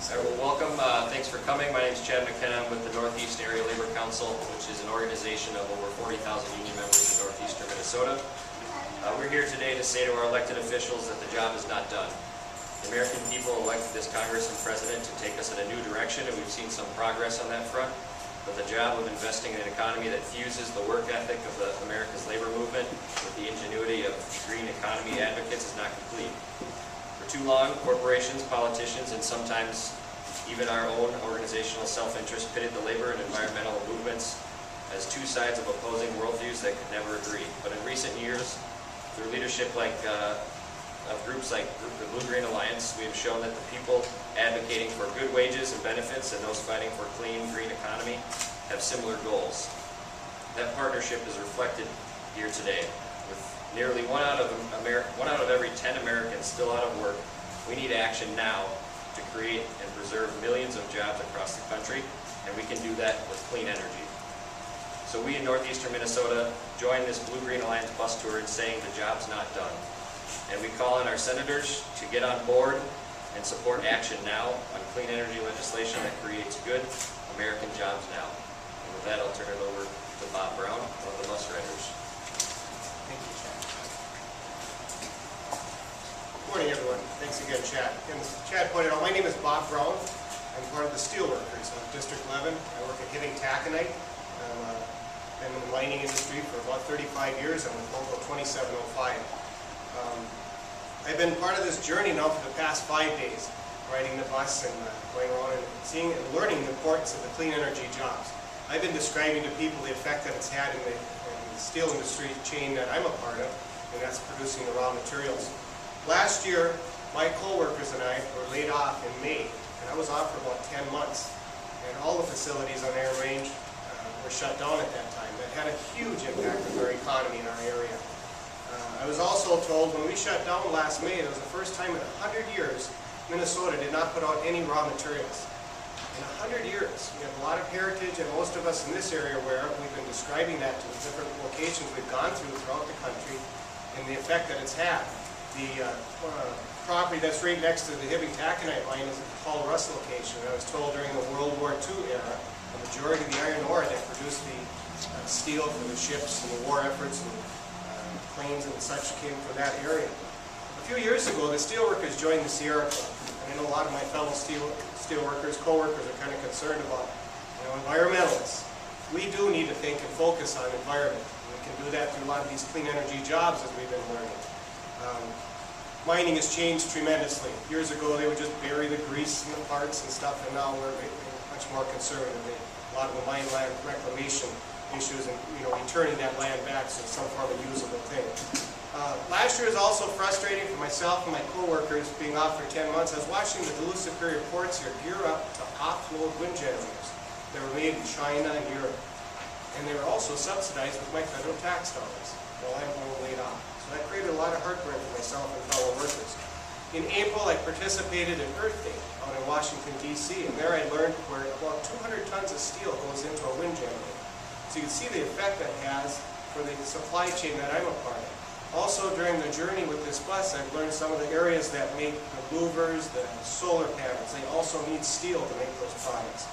Well, welcome. Thanks for coming. My name is Chad McKenna. I'm with the Northeast Area Labor Council, which is an organization of over 40,000 union members in northeastern Minnesota. We're here today to say to our elected officials that the job is not done. The American people elected this Congress and President to take us in a new direction, and we've seen some progress on that front. But the job of investing in an economy that fuses the work ethic of America's labor movement with the ingenuity of green economy advocates is not complete. For too long, corporations, politicians, and sometimes even our own organizational self-interest pitted the labor and environmental movements as two sides of opposing worldviews that could never agree. But in recent years, through leadership of groups like the Blue-Green Alliance, we have shown that the people advocating for good wages and benefits and those fighting for a clean, green economy have similar goals. That partnership is reflected here today. With nearly one out of every 10 Americans still out of work, we need action now to create and preserve millions of jobs across the country, and we can do that with clean energy. So we in northeastern Minnesota join this Blue-Green Alliance bus tour in saying the job's not done. And we call on our senators to get on board and support action now on clean energy legislation that creates good American jobs now. And with that, I'll turn it over to Bob Brown, one of the bus riders. Thank you, Chad. Good morning, everyone. Thanks again, Chad. And as Chad pointed out, my name is Bob Brown. I'm part of the steelworkers of District 11. I work at Hibbing Taconite. I've been in the mining industry for about 35 years. I'm with Local 2705. I've been part of this journey now for the past 5 days, riding the bus and going around and seeing and learning the importance of the clean energy jobs. I've been describing to people the effect that it's had in the steel industry chain that I'm a part of, and that's producing the raw materials. Last year, my co-workers and I were laid off in May, and I was off for about 10 months. And all the facilities on Iron Range were shut down at that time. That had a huge impact on our economy in our area. I was also told when we shut down last May, it was the first time in 100 years Minnesota did not put out any raw materials. In 100 years, we have a lot of heritage, and most of us in this area where we've been describing that to the different locations we've gone through throughout the country and the effect that it's had. The property that's right next to the Hibbing Taconite mine is the Paul Russ location. I was told during the World War II era, the majority of the iron ore that produced the steel for the ships and the war efforts and planes and such came from that area. A few years ago, the steelworkers joined the Sierra Club. And I know a lot of my fellow steelworkers, co-workers are kind of concerned about, environmentalists. We do need to think and focus on environment. And we can do that through a lot of these clean energy jobs as we've been learning. Mining has changed tremendously. Years ago, they would just bury the grease and the parts and stuff, and now we're much more conservative. A lot of the mine land reclamation issues and returning that land back so it's some form of usable thing. Last year was also frustrating for myself and my co-workers being off for 10 months. I was watching the Duluth Superior Ports here gear up to offload wind generators. They were made in China and Europe. And they were also subsidized with my federal tax dollars while I'm laid off. So that created a lot of heartburn for myself and fellow workers. In April, I participated in Earth Day out in Washington, D.C. And there I learned where about 200 tons of steel goes into a wind generator. So you can see the effect that has for the supply chain that I'm a part of. Also, during the journey with this bus, I've learned some of the areas that make the louvers, the solar panels. They also need steel to make those products.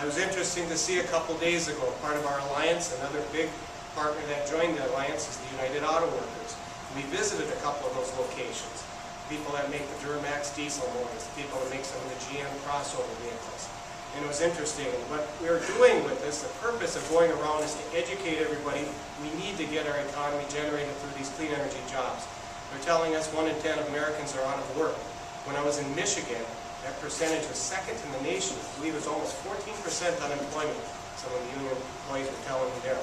It was interesting to see a couple days ago, part of our alliance, another big partner that joined the alliance is the United Auto Workers. We visited a couple of those locations. People that make the Duramax diesel motors, people that make some of the GM crossover vehicles. And it was interesting. And what we're doing with this, the purpose of going around is to educate everybody. We need to get our economy generated through these clean energy jobs. They're telling us 1 in 10 Americans are out of work. When I was in Michigan, that percentage was second in the nation. I believe it was almost 14% unemployment. Some of the union employees were telling me there.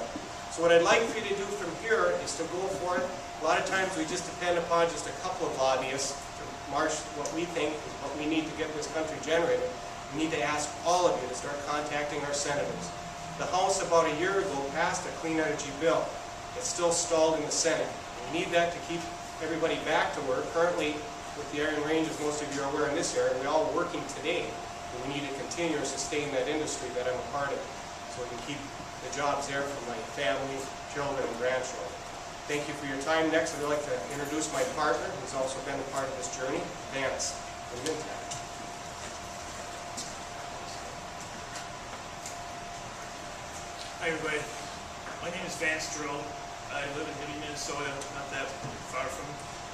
So what I'd like for you to do from here is to go forth. A lot of times we just depend upon just a couple of lobbyists to march what we think is what we need to get this country generated. We need to ask all of you to start contacting our senators. The House about a year ago passed a clean energy bill. It's still stalled in the Senate. We need that to keep everybody back to work. Currently, with the Iron Range, as most of you are aware in this area, we're all working today. And we need to continue to sustain that industry that I'm a part of so we can keep the jobs there for my family, children, and grandchildren. Thank you for your time. Next, I'd like to introduce my partner, who's also been a part of this journey, Vance from Mintac. Hi everybody, my name is Vance Drill. I live in Hibbing, Minnesota, not that far from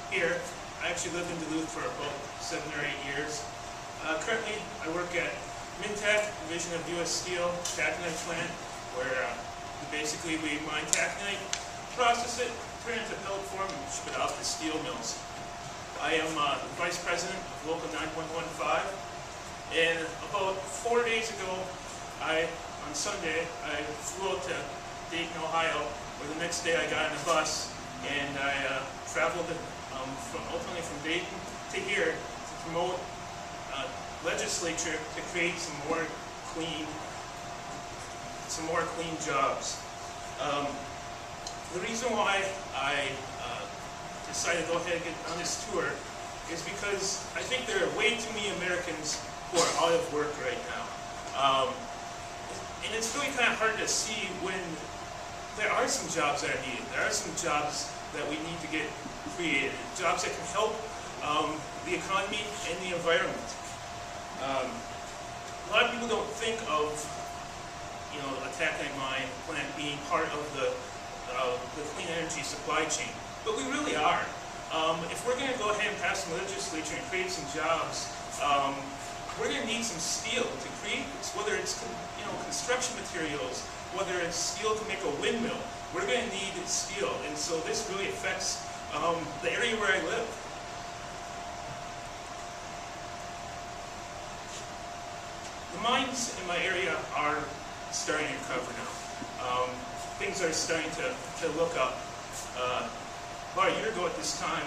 here. I actually lived in Duluth for about 7 or 8 years. Currently, I work at Mintech, division of U.S. Steel taconite plant, where basically we mine taconite, process it, turn it into pellet form, and ship it off to steel mills. I am the vice president of Local 9.15, and about 4 days ago, on Sunday, I flew out to Dayton, Ohio, where the next day I got on a bus and I traveled ultimately from Dayton to here to promote legislature to create some more clean jobs. The reason why I decided to go ahead and get on this tour is because I think there are way too many Americans who are out of work right now. And it's really kind of hard to see when there are some jobs that are needed. There are some jobs that we need to get created, jobs that can help the economy and the environment. A lot of people don't think of, a taconite mine plant being part of the clean energy supply chain, but we really are. If we're going to go ahead and pass some legislature and create some jobs, we're going to need some steel to create this, whether it's construction materials, whether it's steel to make a windmill. We're going to need steel, and so this really affects the area where I live. The mines in my area are starting to recover now. Things are starting to look up. About a year ago at this time,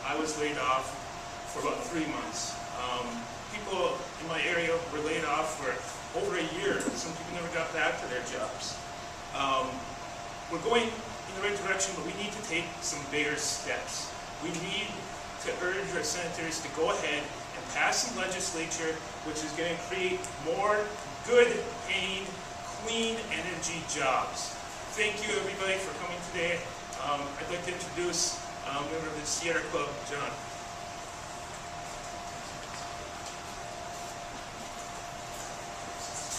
I was laid off for about 3 months. People in my area were laid off for over a year. Some people never got back to their jobs. We're going in the right direction, but we need to take some bigger steps. We need to urge our senators to go ahead and pass some legislature which is going to create more good-paying, clean energy jobs. Thank you, everybody, for coming today. I'd like to introduce a member of the Sierra Club, John.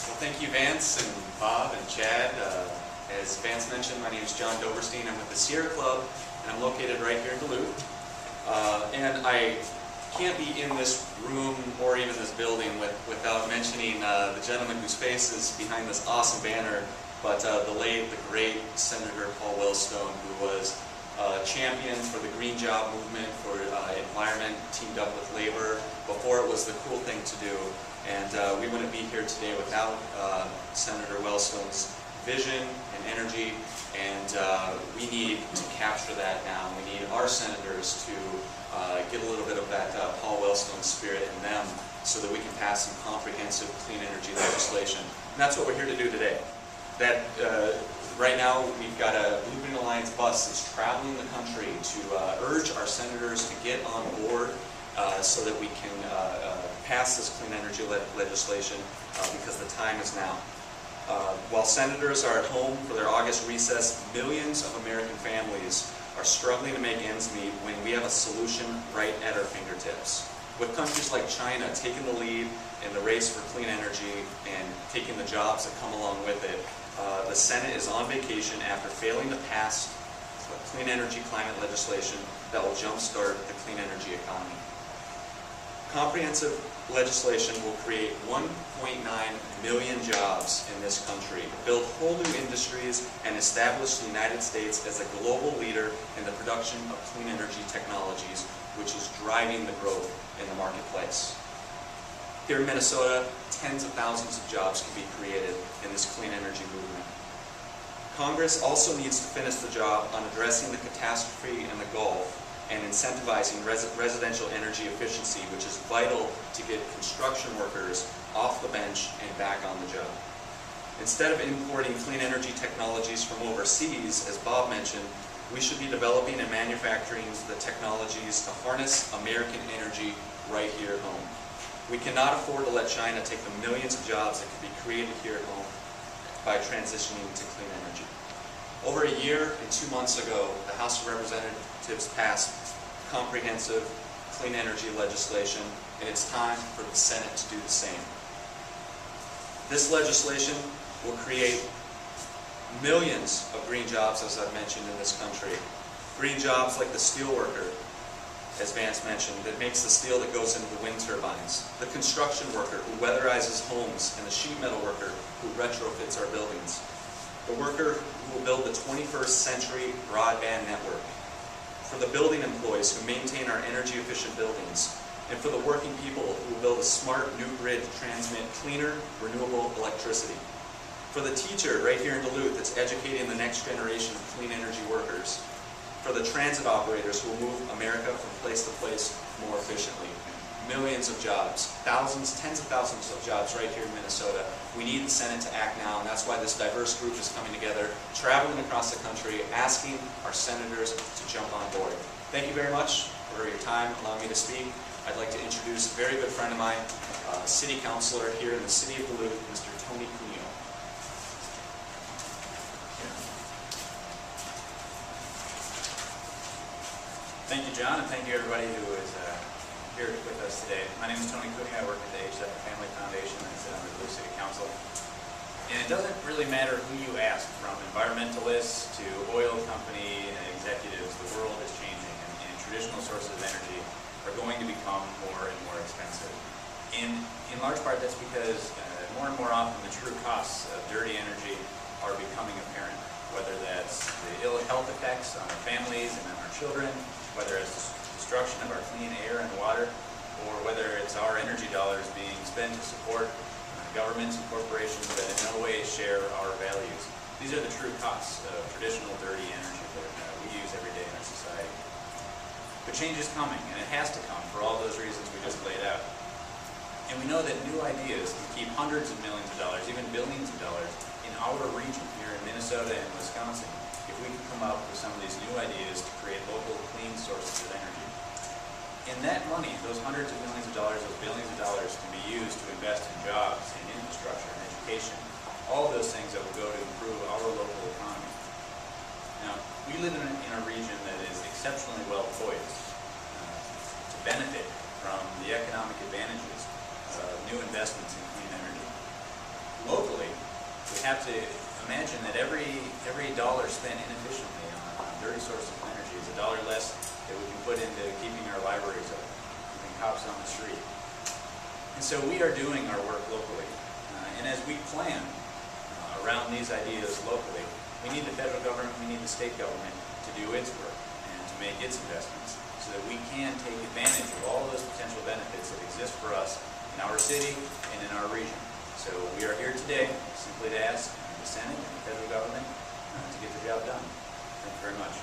Well, thank you, Vance and Bob and Chad. As Vance mentioned, my name is John Doverstein. I'm with the Sierra Club, and I'm located right here in Duluth. And I can't be in this room or even this building without mentioning the gentleman whose face is behind this awesome banner, but the late, the great Senator Paul Wellstone, who was champion for the green job movement, for environment, teamed up with labor before it was the cool thing to do. And we wouldn't be here today without Senator Wellstone's vision and energy, and we need to capture that now. We need our senators to get a little bit of that Paul Wellstone spirit in them so that we can pass some comprehensive clean energy legislation. And that's what we're here to do today. Right now, we've got a Blue Green Alliance bus that's traveling the country to urge our senators to get on board so that we can pass this clean energy legislation because the time is now. While senators are at home for their August recess, millions of American families are struggling to make ends meet when we have a solution right at our fingertips. With countries like China taking the lead in the race for clean energy and taking the jobs that come along with it, the Senate is on vacation after failing to pass clean energy climate legislation that will jumpstart the clean energy economy. Comprehensive legislation will create 1.9 million jobs in this country, build whole new industries, and establish the United States as a global leader in the production of clean energy technologies, which is driving the growth in the marketplace. Here in Minnesota, tens of thousands of jobs can be created in this clean energy movement. Congress also needs to finish the job on addressing the catastrophe in the Gulf and incentivizing residential energy efficiency, which is vital to get construction workers off the bench and back on the job. Instead of importing clean energy technologies from overseas, as Bob mentioned, we should be developing and manufacturing the technologies to harness American energy right here at home. We cannot afford to let China take the millions of jobs that could be created here at home by transitioning to clean energy. Over a year and 2 months ago, the House of Representatives passed comprehensive clean energy legislation, and it's time for the Senate to do the same. This legislation will create millions of green jobs, as I've mentioned, in this country. Green jobs like the steel worker, as Vance mentioned, that makes the steel that goes into the wind turbines. The construction worker who weatherizes homes, and the sheet metal worker who retrofits our buildings. The worker who will build the 21st century broadband network. For the building employees who maintain our energy efficient buildings. And for the working people who will build a smart new grid to transmit cleaner, renewable electricity. For the teacher right here in Duluth that's educating the next generation of clean energy workers. For the transit operators who will move America from place to place more efficiently. Millions of jobs, thousands, tens of thousands of jobs right here in Minnesota. We need the Senate to act now, and that's why this diverse group is coming together, traveling across the country, asking our senators to jump on board. Thank you very much for your time, allowing me to speak. I'd like to introduce a very good friend of mine, city councilor here in the city of Duluth, Mr. Tony Cuneo. Thank you, John, and thank you everybody who is here with us today. My name is Tony Cuneo. I work at the H7 Family Foundation and I sit on the Duluth City Council. And it doesn't really matter who you ask, from environmentalists to oil company executives, the world is changing, and traditional sources of energy are going to become more and more expensive. In large part, that's because more and more often the true costs of dirty energy are becoming apparent, whether that's the ill health effects on our families and on our children, whether it's destruction of our clean air and water, or whether it's our energy dollars being spent to support governments and corporations that in no way share our values. These are the true costs of traditional dirty energy that we use every day in our society. But change is coming, and it has to come for all those reasons we just laid out. And we know that new ideas can keep hundreds of millions of dollars, even billions of dollars, in our region here in Minnesota and Wisconsin, if we can come up with some of these new ideas to create local clean sources of energy. And that money, those hundreds of millions of dollars, those billions of dollars, can be used to invest in jobs, in infrastructure, in education, all of those things that will go to improve our local economy. Now, we live in a region that is exceptionally well poised to benefit from the economic advantages of new investments in clean energy. Locally, we have to imagine that every dollar spent inefficiently on dirty sources of energy is a dollar less that we can put into keeping our libraries open, keeping cops on the street. And so we are doing our work locally. And as we plan around these ideas locally, we need the federal government, we need the state government to do its work and to make its investments so that we can take advantage of all those potential benefits that exist for us in our city and in our region. So we are here today simply to ask the Senate and the federal government to get the job done. Thank you very much.